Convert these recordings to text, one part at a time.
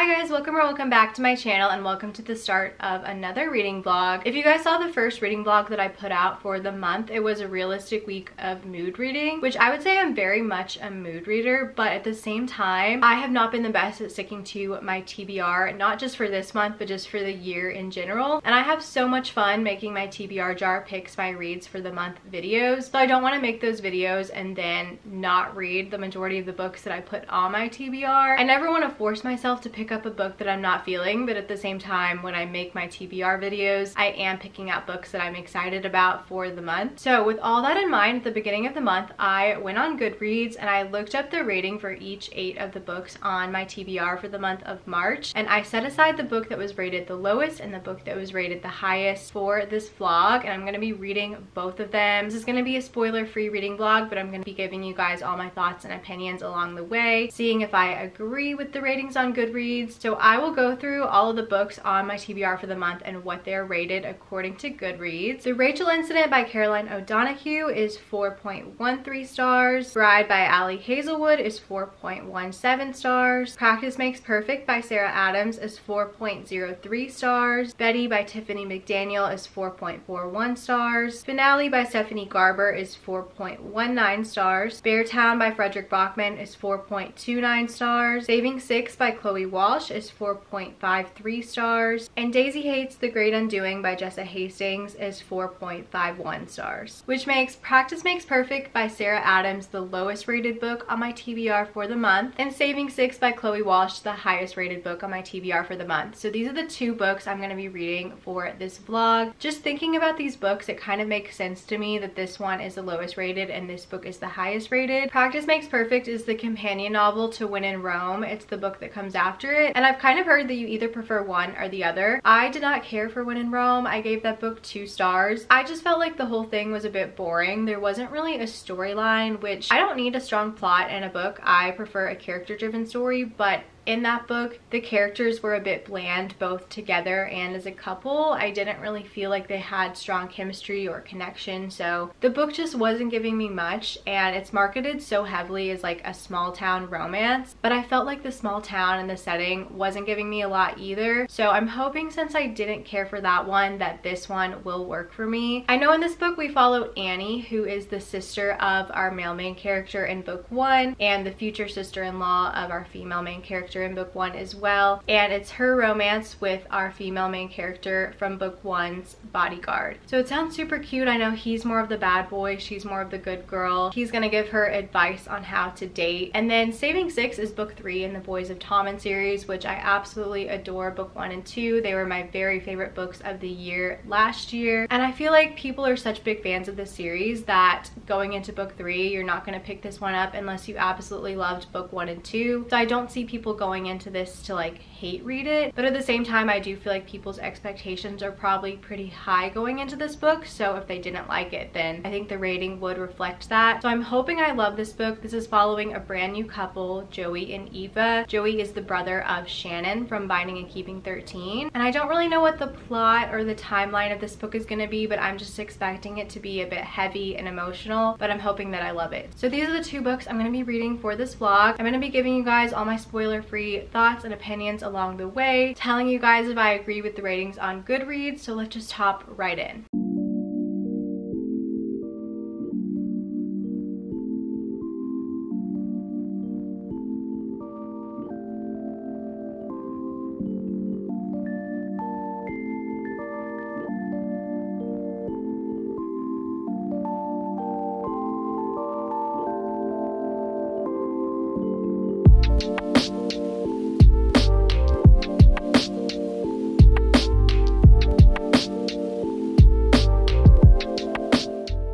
Hi guys, welcome back to my channel and welcome to the start of another reading vlog. If you guys saw the first reading vlog that I put out for the month, it was a realistic week of mood reading, which I would say I'm very much a mood reader, but at the same time, I have not been the best at sticking to my TBR, not just for this month, but just for the year in general. And I have so much fun making my TBR jar picks my reads for the month videos, so I don't want to make those videos and then not read the majority of the books that I put on my TBR. I never want to force myself to pick up a book that I'm not feeling, but at the same time, when I make my TBR videos, I am picking out books that I'm excited about for the month. So with all that in mind, at the beginning of the month, I went on Goodreads and I looked up the rating for each 8 of the books on my TBR for the month of March, and I set aside the book that was rated the lowest and the book that was rated the highest for this vlog, and I'm going to be reading both of them. This is going to be a spoiler-free reading vlog, but I'm going to be giving you guys all my thoughts and opinions along the way, seeing if I agree with the ratings on Goodreads. So I will go through all of the books on my TBR for the month and what they're rated according to Goodreads. The Rachel Incident by Caroline O'Donoghue is 4.13 stars. Bride by Ali Hazelwood is 4.17 stars. Practice Makes Perfect by Sarah Adams is 4.03 stars. Betty by Tiffany McDaniel is 4.41 stars. Finale by Stephanie Garber is 4.19 stars. Beartown by Frederick Bachman is 4.29 stars. Saving Six by Chloe Walsh is 4.53 stars, and Daisy Hates the Great Undoing by Jessa Hastings is 4.51 stars, which makes Practice Makes Perfect by Sarah Adams the lowest rated book on my TBR for the month, and Saving Six by Chloe Walsh the highest rated book on my TBR for the month. So these are the 2 books I'm going to be reading for this vlog. Just thinking about these books, it kind of makes sense to me that this one is the lowest rated and this book is the highest rated. Practice Makes Perfect is the companion novel to When in Rome. It's the book that comes after it, and I've kind of heard that you either prefer one or the other. I did not care for When in Rome. I gave that book 2 stars. I just felt like the whole thing was a bit boring. There wasn't really a storyline, which I don't need a strong plot in a book. I prefer a character-driven story, but in that book, the characters were a bit bland both together and as a couple. I didn't really feel like they had strong chemistry or connection, so the book just wasn't giving me much, and it's marketed so heavily as like a small town romance, but I felt like the small town and the setting wasn't giving me a lot either. So I'm hoping, since I didn't care for that one, that this one will work for me. I know in this book we follow Annie, who is the sister of our male main character in book 1 and the future sister-in-law of our female main character in book 1 as well, and it's her romance with our female main character from book 1's bodyguard. So it sounds super cute. I know he's more of the bad boy, she's more of the good girl. He's gonna give her advice on how to date. And then Saving Six is book 3 in the Boys of Tommen series, which I absolutely adore. Book 1 and 2, they were my very favorite books of the year last year, and I feel like people are such big fans of this series that going into book 3, you're not gonna pick this one up unless you absolutely loved book 1 and 2. So I don't see people going into this to like hate read it, but at the same time, I do feel like people's expectations are probably pretty high going into this book, so if they didn't like it, then I think the rating would reflect that. So I'm hoping I love this book. This is following a brand new couple, Joey and Eva. Joey is the brother of Shannon from Binding and Keeping 13, and I don't really know what the plot or the timeline of this book is going to be, but I'm just expecting it to be a bit heavy and emotional, but I'm hoping that I love it. So these are the 2 books I'm going to be reading for this vlog. I'm going to be giving you guys all my spoiler-free thoughts and opinions along the way, telling you guys if I agree with the ratings on Goodreads, so let's just hop right in.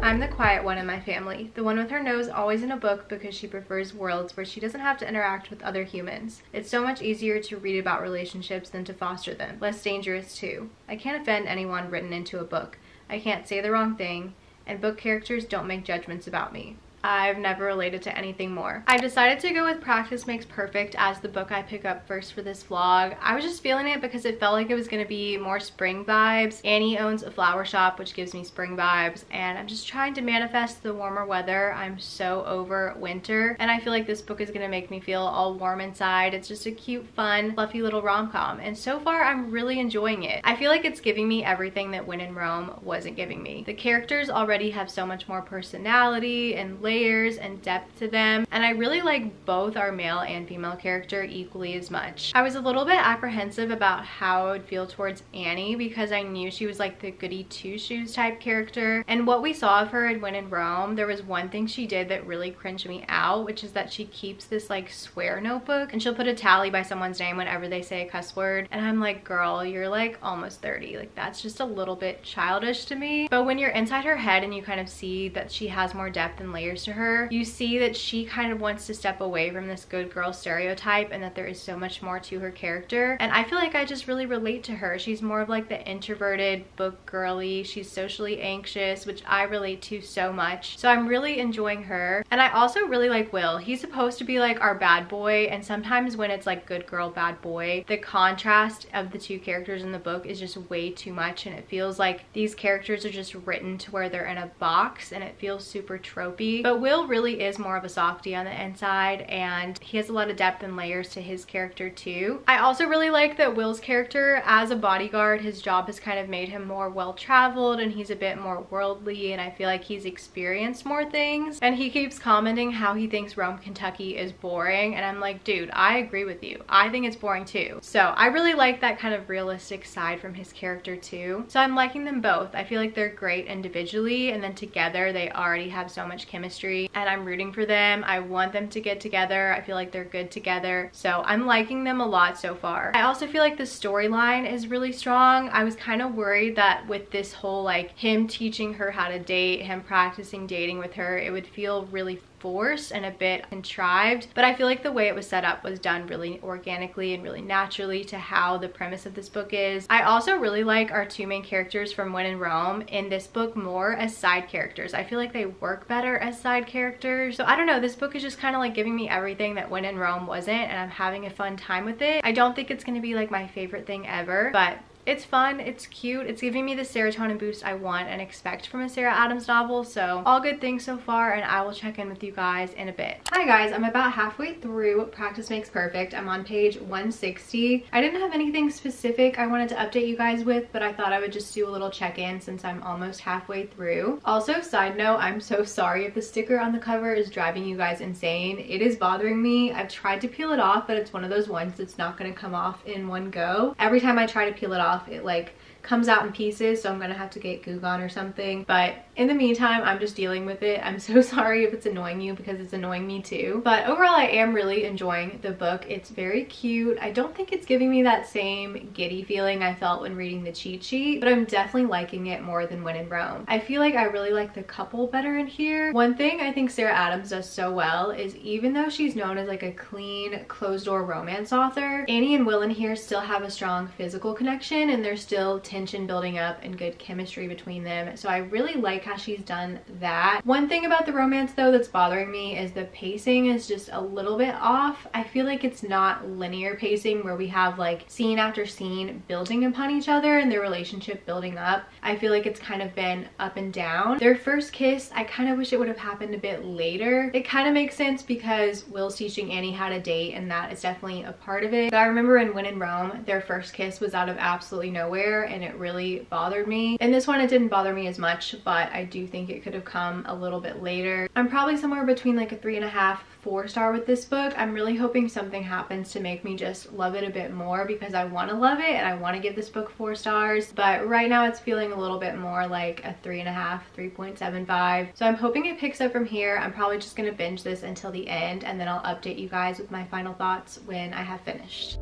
I'm the quiet one in my family, the one with her nose always in a book because she prefers worlds where she doesn't have to interact with other humans. It's so much easier to read about relationships than to foster them. Less dangerous too. I can't offend anyone written into a book. I can't say the wrong thing, and book characters don't make judgments about me. I've never related to anything more. I decided to go with Practice Makes Perfect as the book I pick up first for this vlog. I was just feeling it because it felt like it was going to be more spring vibes. Annie owns a flower shop, which gives me spring vibes, and I'm just trying to manifest the warmer weather. I'm so over winter, and I feel like this book is going to make me feel all warm inside. It's just a cute, fun, fluffy little rom-com, and so far I'm really enjoying it. I feel like it's giving me everything that When in Rome wasn't giving me. The characters already have so much more personality and layers and depth to them, and I really like both our male and female character equally as much. I was a little bit apprehensive about how I would feel towards Annie because I knew she was like the goody two-shoes type character, and what we saw of her in When in Rome, there was one thing she did that really cringed me out, which is that she keeps this like swear notebook and she'll put a tally by someone's name whenever they say a cuss word, and I'm like, girl, you're like almost 30. Like, that's just a little bit childish to me. But when you're inside her head and you kind of see that she has more depth and layers to her, you see that she kind of wants to step away from this good girl stereotype and that there is so much more to her character, and I feel like I just really relate to her. She's more of like the introverted book girly. She's socially anxious, which I relate to so much, so I'm really enjoying her. And I also really like Will. He's supposed to be like our bad boy, and sometimes when it's like good girl bad boy, the contrast of the two characters in the book is just way too much, and it feels like these characters are just written to where they're in a box, and it feels super tropey. But Will really is more of a softie on the inside, and he has a lot of depth and layers to his character too. I also really like that Will's character as a bodyguard, his job has kind of made him more well-traveled, and he's a bit more worldly, and I feel like he's experienced more things. And he keeps commenting how he thinks Rome, Kentucky is boring, and I'm like, dude, I agree with you. I think it's boring too. So I really like that kind of realistic side from his character too. So I'm liking them both. I feel like they're great individually, and then together they already have so much chemistry, and I'm rooting for them. I want them to get together. I feel like they're good together. So I'm liking them a lot so far. I also feel like the storyline is really strong. I was kind of worried that with this whole like him teaching her how to date, him practicing dating with her, it would feel really forced and a bit contrived, but I feel like the way it was set up was done really organically and really naturally to how the premise of this book is. I also really like our two main characters from When in Rome in this book more as side characters. I feel like they work better as side characters. So I don't know, this book is just kind of like giving me everything that When in Rome wasn't, and I'm having a fun time with it. I don't think it's going to be like my favorite thing ever, but it's fun, it's cute, it's giving me the serotonin boost I want and expect from a Sarah Adams novel, so all good things so far, and I will check in with you guys in a bit. Hi guys, I'm about halfway through Practice Makes Perfect. I'm on page 160. I didn't have anything specific I wanted to update you guys with, but I thought I would just do a little check-in since I'm almost halfway through. Also, side note, I'm so sorry if the sticker on the cover is driving you guys insane. It is bothering me. I've tried to peel it off, but it's one of those ones that's not going to come off in one go. Every time I try to peel it off, it like comes out in pieces, so I'm gonna have to get Goo Gone or something. But in the meantime, I'm just dealing with it. I'm so sorry if it's annoying you because it's annoying me too. But overall, I am really enjoying the book. It's very cute. I don't think it's giving me that same giddy feeling I felt when reading the cheat sheet, but I'm definitely liking it more than When in Rome. I feel like I really like the couple better in here. One thing I think Sarah Adams does so well is even though she's known as like a clean, closed-door romance author, Annie and Will in here still have a strong physical connection, and there's still tension building up and good chemistry between them. So I really like how she's done that. One thing about the romance though that's bothering me is the pacing is just a little bit off. I feel like it's not linear pacing where we have like scene after scene building upon each other and their relationship building up. I feel like it's kind of been up and down. Their first kiss, I kind of wish it would have happened a bit later. It kind of makes sense because Will's teaching Annie how to date, and that is definitely a part of it. But I remember in When in Rome, their first kiss was out of absolutely nowhere, and it really bothered me. In this one, it didn't bother me as much, but I do think it could have come a little bit later. I'm probably somewhere between like a 3.5, 4-star with this book. I'm really hoping something happens to make me just love it a bit more because I want to love it and I want to give this book 4 stars. But right now it's feeling a little bit more like a 3.5, 3.75. So I'm hoping it picks up from here. I'm probably just going to binge this until the end, and then I'll update you guys with my final thoughts when I have finished.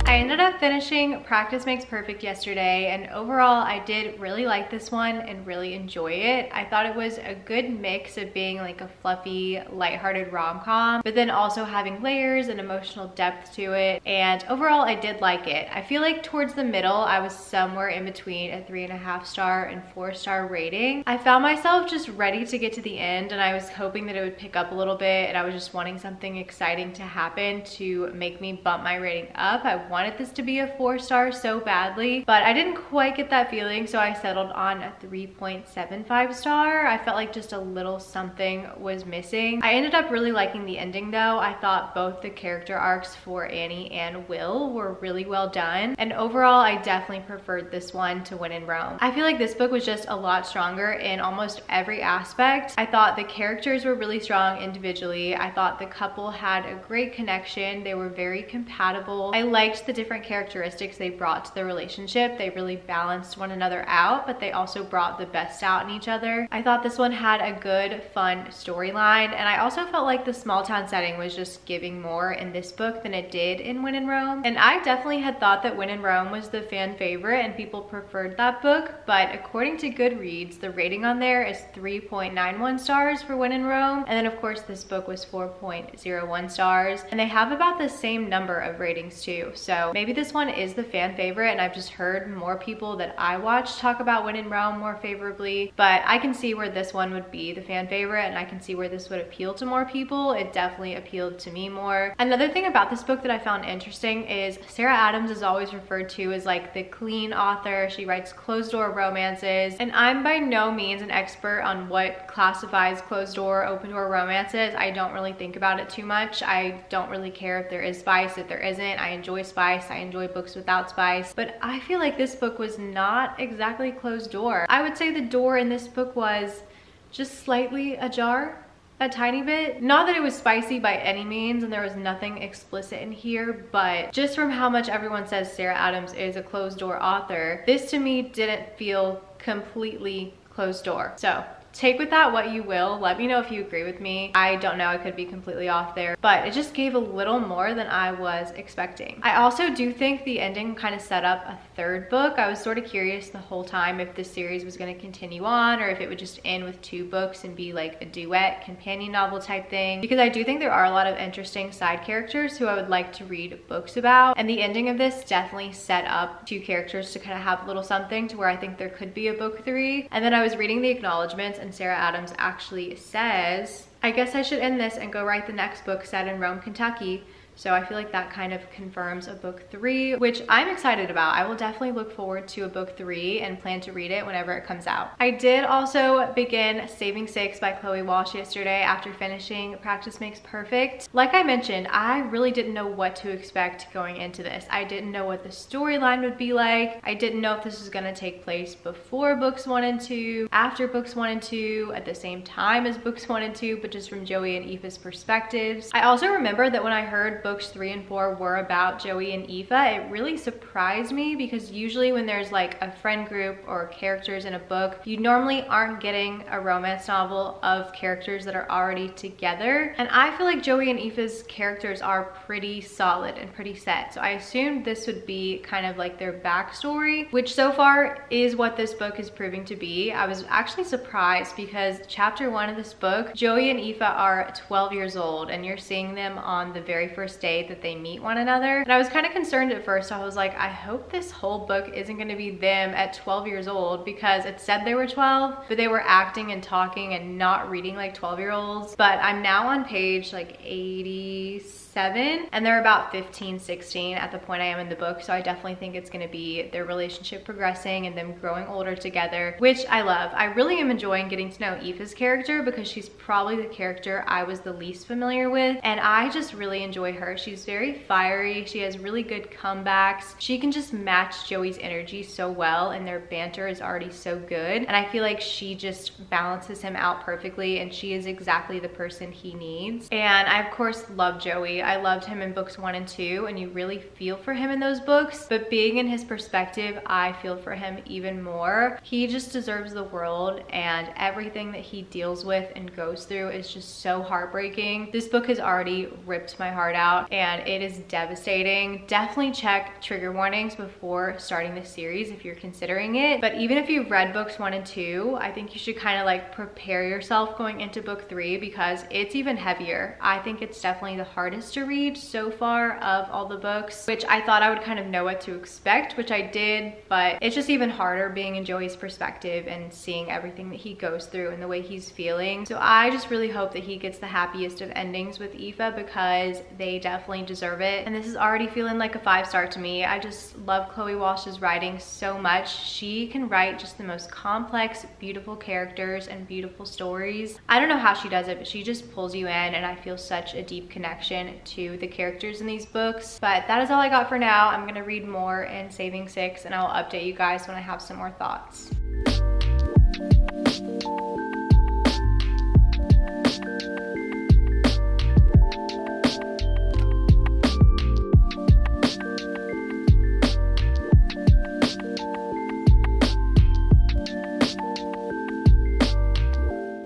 I I ended up finishing Practice Makes Perfect yesterday, and overall I did really like this one and really enjoy it. I thought it was a good mix of being like a fluffy, lighthearted rom-com, but then also having layers and emotional depth to it, and overall I did like it. I feel like towards the middle I was somewhere in between a 3.5 star and 4-star rating. I found myself just ready to get to the end, and I was hoping that it would pick up a little bit, and I was just wanting something exciting to happen to make me bump my rating up. I wanted this to be a 4-star so badly, but I didn't quite get that feeling, so I settled on a 3.75 star. I felt like just a little something was missing. I ended up really liking the ending though. I thought both the character arcs for Annie and Will were really well done, and overall I definitely preferred this one to When in Rome. I feel like this book was just a lot stronger in almost every aspect. I thought the characters were really strong individually. I thought the couple had a great connection. They were very compatible. I liked the different characteristics they brought to the relationship. They really balanced one another out, but they also brought the best out in each other. I thought this one had a good, fun storyline, and I also felt like the small town setting was just giving more in this book than it did in When in Rome. And I definitely had thought that When in Rome was the fan favorite and people preferred that book, but according to Goodreads, the rating on there is 3.91 stars for When in Rome, and then of course this book was 4.01 stars, and they have about the same number of ratings too. So maybe this one is the fan favorite, and I've just heard more people that I watch talk about When in Rome more favorably, but I can see where this one would be the fan favorite, and I can see where this would appeal to more people. It definitely appealed to me more. Another thing about this book that I found interesting is Sarah Adams is always referred to as like the clean author. She writes closed door romances, and I'm by no means an expert on what classifies closed door, open door romances. I don't really think about it too much. I don't really care if there is spice, if there isn't. I enjoy spice. I enjoy books without spice, but I feel like this book was not exactly closed door. I would say the door in this book was just slightly ajar, a tiny bit. Not that it was spicy by any means, and there was nothing explicit in here, but just from how much everyone says Sarah Adams is a closed door author, this to me didn't feel completely closed door. So take with that what you will. Let me know if you agree with me. I don't know, I could be completely off there, but it just gave a little more than I was expecting. I also do think the ending kind of set up a third book. I was sort of curious the whole time if this series was going to continue on, or if it would just end with 2 books and be like a duet companion novel type thing, because I do think there are a lot of interesting side characters who I would like to read books about, and the ending of this definitely set up 2 characters to kind of have a little something to where I think there could be a book 3. And then I was reading the acknowledgements, and Sarah Adams actually says, I guess I should end this and go write the next book set in Rome, Kentucky. So I feel like that kind of confirms a book 3, which I'm excited about. I will definitely look forward to a book 3 and plan to read it whenever it comes out. I did also begin Saving Six by Chloe Walsh yesterday after finishing Practice Makes Perfect. Like I mentioned, I really didn't know what to expect going into this. I didn't know what the storyline would be like. I didn't know if this was going to take place before books 1 and 2, after books 1 and 2, at the same time as books 1 and 2, but just from Joey and Aoife's perspectives. I also remember that when I heard books 3 and 4 were about Joey and Aoife, it really surprised me, because usually when there's like a friend group or characters in a book, you normally aren't getting a romance novel of characters that are already together. And I feel like Joey and Aoife's characters are pretty solid and pretty set. So I assumed this would be kind of like their backstory, which so far is what this book is proving to be. I was actually surprised because chapter 1 of this book, Joey and Aoife are 12 years old, and you're seeing them on the very first day that they meet one another. And I was kind of concerned at first. I was like, I hope this whole book isn't going to be them at 12 years old, because it said they were 12, but they were acting and talking and not reading like 12-year-olds. But I'm now on page like 87, and they're about 15, 16 at the point I am in the book. So I definitely think it's going to be their relationship progressing and them growing older together, which I love. I really am enjoying getting to know Aoife's character, because she's probably the character I was the least familiar with, and I just really enjoy her. She's very fiery. She has really good comebacks. She can just match Joey's energy so well, and their banter is already so good. And I feel like she just balances him out perfectly, and she is exactly the person he needs. And I of course love Joey. I loved him in books 1 and 2, and you really feel for him in those books, but being in his perspective, I feel for him even more. He just deserves the world, and everything that he deals with and goes through is just so heartbreaking. This book has already ripped my heart out, and it is devastating. Definitely check trigger warnings before starting the series if you're considering it, but even if you've read books 1 and 2, I think you should kind of like prepare yourself going into book 3 because it's even heavier. I think it's definitely the hardest to read so far of all the books, which I thought I would kind of know what to expect, which I did, but it's just even harder being in Joey's perspective and seeing everything that he goes through and the way he's feeling. So I just really hope that he gets the happiest of endings with Aoife because they definitely deserve it. And this is already feeling like a 5-star to me. I just love Chloe Walsh's writing so much. She can write just the most complex, beautiful characters and beautiful stories. I don't know how she does it, but she just pulls you in, and I feel such a deep connection to the characters in these books. But that is all I got for now. I'm gonna read more in Saving 6, and I'll update you guys when I have some more thoughts.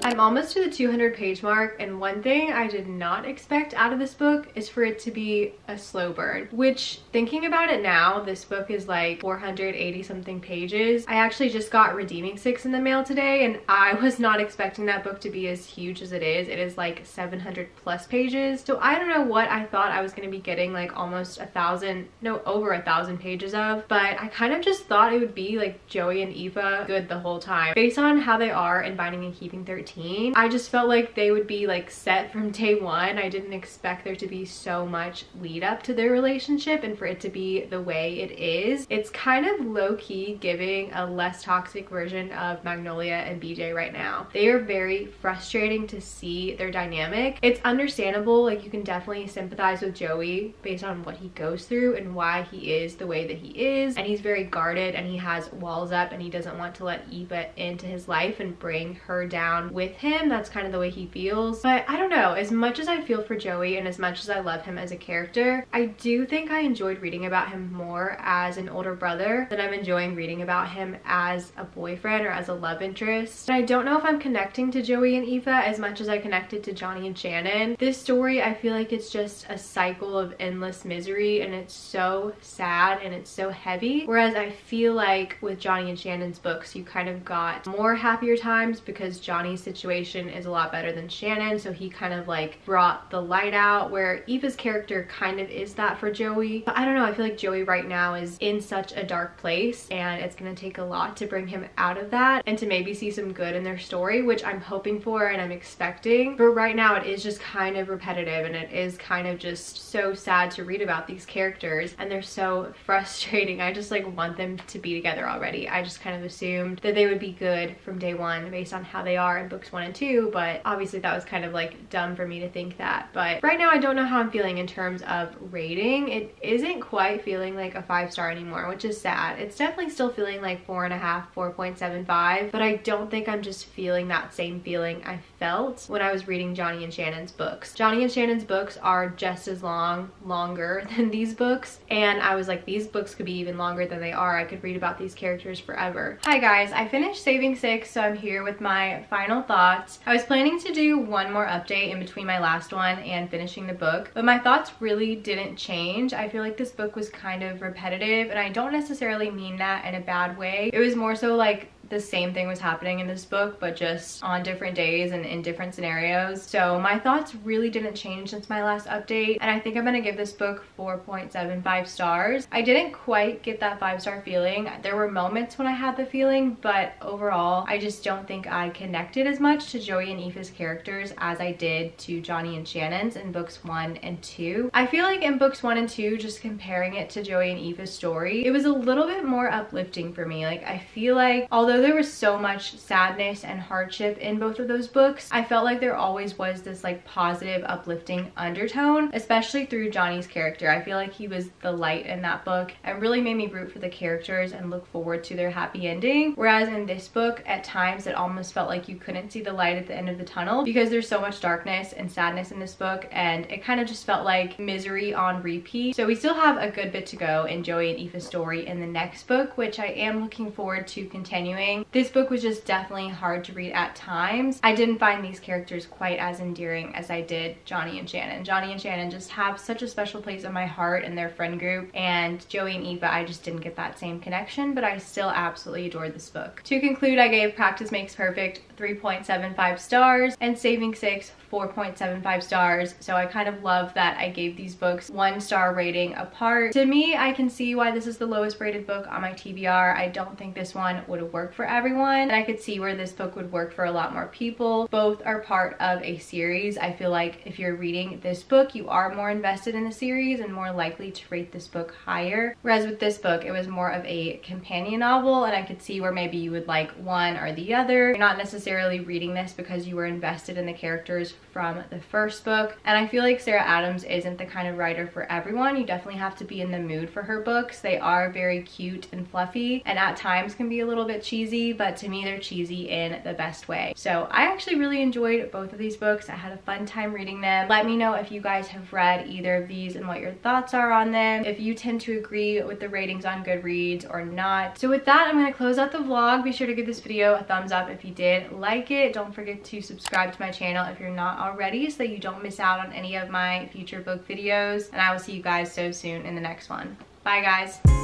I'm almost to the 200 page mark, and one thing I did not expect out of this book is for it to be a slow burn, which, thinking about it now, this book is like 480 something pages. I actually just got Redeeming 6 in the mail today, and I was not expecting that book to be as huge as it is. It is like 700 plus pages, so I don't know what I thought I was going to be getting like almost over 1,000 pages of, but I kind of just thought it would be like Joey and Aoife good the whole time. Based on how they are in Binding and Keeping 13, I just felt like they would be like set from day one. I didn't expect there to be so much lead up to their relationship and for it to be the way it is. It's kind of low-key giving a less toxic version of Magnolia and BJ right now. They are very frustrating to see their dynamic. It's understandable, like you can definitely sympathize with Joey based on what he goes through and why he is the way that he is, and he's very guarded and he has walls up and he doesn't want to let Aoife into his life and bring her down with him. That's kind of the way he feels. But I don't know, as much as I feel for Joey and as much as I love him as a character, I do think I enjoyed reading about him more as an older brother than I'm enjoying reading about him as a boyfriend or as a love interest. And I don't know if I'm connecting to Joey and Aoife as much as I connected to Johnny and Shannon. This story, I feel like it's just a cycle of endless misery, and it's so sad and it's so heavy. Whereas I feel like with Johnny and Shannon's books, you kind of got more happier times because Johnny's situation is a lot better than Shannon, so he kind of like brought the light out, where Aoife's character kind of is that for Joey. But I don't know, I feel like Joey right now is in such a dark place, and it's gonna take a lot to bring him out of that and to maybe see some good in their story, which I'm hoping for and I'm expecting. But right now it is just kind of repetitive, and it is kind of just so sad to read about these characters, and they're so frustrating. I just like want them to be together already. I just kind of assumed that they would be good from day one based on how they are in books 1 and 2, but obviously that was kind of like dumb for me to think that. But right now I don't know how I'm feeling in terms of rating. It isn't quite feeling like a 5-star anymore, which is sad. It's definitely still feeling like 4.5, 4.75, but I don't think I'm just feeling that same feeling I felt when I was reading Johnny and Shannon's books. Johnny and Shannon's books are just as longer than these books, and I was like, these books could be even longer than they are. I could read about these characters forever. Hi guys, I finished Saving 6, so I'm here with my final thoughts. I was planning to do one more update in between my last one and finishing the book, but my thoughts really didn't change. I feel like this book was kind of repetitive, and I don't necessarily mean that in a bad way. It was more so like the same thing was happening in this book, but just on different days and in different scenarios. So my thoughts really didn't change since my last update, and I think I'm gonna give this book 4.75 stars. I didn't quite get that 5-star feeling. There were moments when I had the feeling, but overall, I just don't think I connected as much to Joey and Aoife's characters as I did to Johnny and Shannon's in books 1 and 2. I feel like in books 1 and 2, just comparing it to Joey and Aoife's story, it was a little bit more uplifting for me. Like, I feel like although although there was so much sadness and hardship in both of those books, I felt like there always was this like positive, uplifting undertone, especially through Johnny's character. I feel like he was the light in that book and really made me root for the characters and look forward to their happy ending. Whereas in this book, at times it almost felt like you couldn't see the light at the end of the tunnel because there's so much darkness and sadness in this book, and it kind of just felt like misery on repeat. So we still have a good bit to go in Joey and Aoife's story in the next book, which I am looking forward to continuing. This book was just definitely hard to read at times. I didn't find these characters quite as endearing as I did Johnny and Shannon. Johnny and Shannon just have such a special place in my heart in their friend group, and Joey and Aoife, I just didn't get that same connection, but I still absolutely adored this book. To conclude, I gave Practice Makes Perfect 3.75 stars and Saving Six 4.75 stars. So I kind of love that I gave these books 1-star rating apart. To me, I can see why this is the lowest rated book on my TBR. I don't think this one would work for everyone, and I could see where this book would work for a lot more people. Both are part of a series. I feel like if you're reading this book, you are more invested in the series and more likely to rate this book higher. Whereas with this book, it was more of a companion novel, and I could see where maybe you would like one or the other. You're not necessarily reading this because you were invested in the characters from the first book. And I feel like Sarah Adams isn't the kind of writer for everyone. You definitely have to be in the mood for her books. They are very cute and fluffy, and at times can be a little bit cheesy, but to me they're cheesy in the best way. So I actually really enjoyed both of these books. I had a fun time reading them. Let me know if you guys have read either of these and what your thoughts are on them, if you tend to agree with the ratings on Goodreads or not. So with that, I'm going to close out the vlog. Be sure to give this video a thumbs up if you did like it. Don't forget to subscribe to my channel if you're not already, so that you don't miss out on any of my future book videos, and I will see you guys so soon in the next one. Bye guys.